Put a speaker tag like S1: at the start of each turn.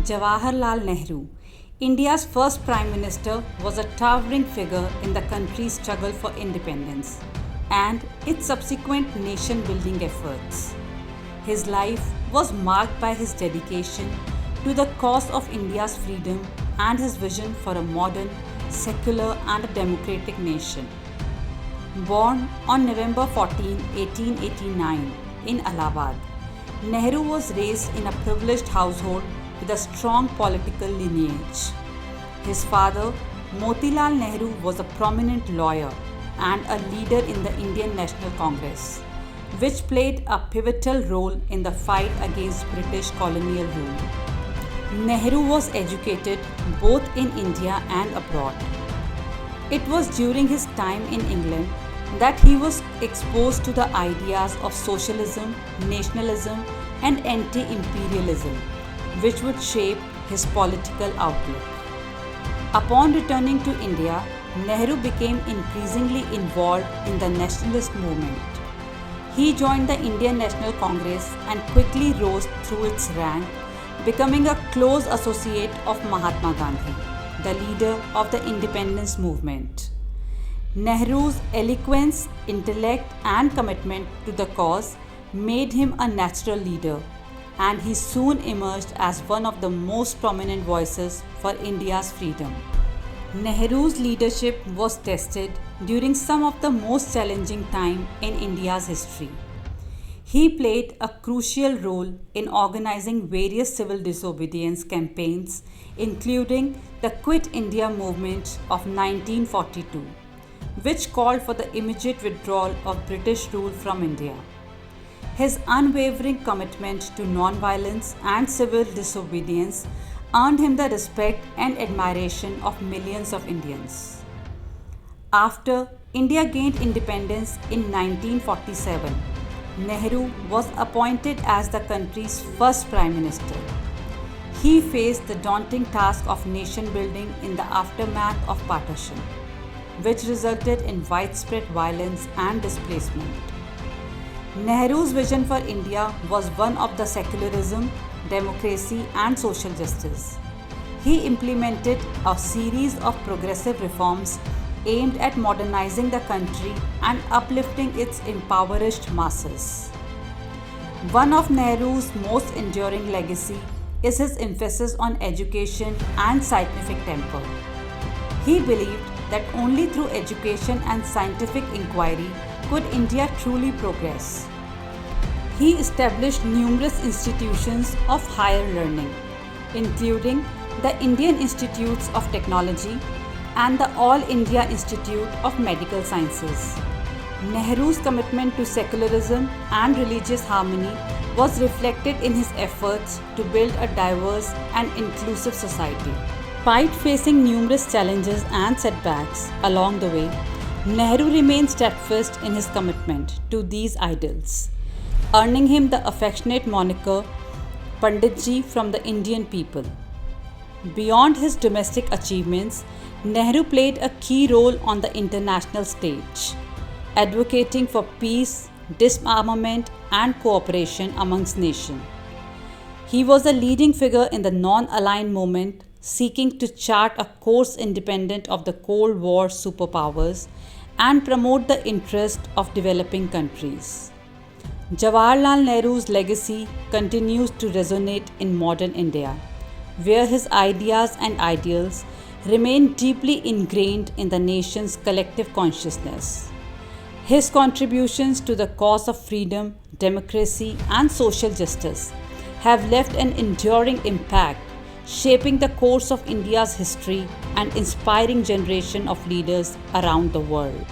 S1: Jawaharlal Nehru, India's first Prime Minister, was a towering figure in the country's struggle for independence and its subsequent nation building efforts. His life was marked by his dedication to the cause of India's freedom and his vision for a modern, secular, and a democratic nation. Born on November 14, 1889, in Allahabad, Nehru was raised in a privileged household with a strong political lineage. His father, Motilal Nehru, was a prominent lawyer and a leader in the Indian National Congress, which played a pivotal role in the fight against British colonial rule. Nehru was educated both in India and abroad. It was during his time in England that he was exposed to the ideas of socialism, nationalism, and anti-imperialism, which would shape his political outlook. Upon returning to India, Nehru became increasingly involved in the nationalist movement. He joined the Indian National Congress and quickly rose through its rank, becoming a close associate of Mahatma Gandhi, the leader of the independence movement. Nehru's eloquence, intellect, and commitment to the cause made him a natural leader, and he soon emerged as one of the most prominent voices for India's freedom. Nehru's leadership was tested during some of the most challenging time in India's history. He played a crucial role in organizing various civil disobedience campaigns, including the Quit India movement of 1942, which called for the immediate withdrawal of British rule from India. His unwavering commitment to non-violence and civil disobedience earned him the respect and admiration of millions of Indians. After India gained independence in 1947, Nehru was appointed as the country's first Prime Minister. He faced the daunting task of nation building in the aftermath of partition, which resulted in widespread violence and displacement. Nehru's vision for India was one of the secularism, democracy, and social justice. He implemented a series of progressive reforms aimed at modernizing the country and uplifting its impoverished masses. One of Nehru's most enduring legacy is his emphasis on education and scientific temper. He believed that only through education and scientific inquiry could India truly progress. He established numerous institutions of higher learning, including the Indian Institutes of Technology and the All India Institute of Medical Sciences. Nehru's commitment to secularism and religious harmony was reflected in his efforts to build a diverse and inclusive society. Despite facing numerous challenges and setbacks along the way, Nehru remained steadfast in his commitment to these ideals, earning him the affectionate moniker Panditji from the Indian people. Beyond his domestic achievements, Nehru played a key role on the international stage, advocating for peace, disarmament, and cooperation amongst nations. He was a leading figure in the non-aligned movement, seeking to chart a course independent of the Cold War superpowers and promote the interest of developing countries. Jawaharlal Nehru's legacy continues to resonate in modern India, where his ideas and ideals remain deeply ingrained in the nation's collective consciousness. His contributions to the cause of freedom, democracy, and social justice have left an enduring impact, shaping the course of India's history and inspiring generations of leaders around the world.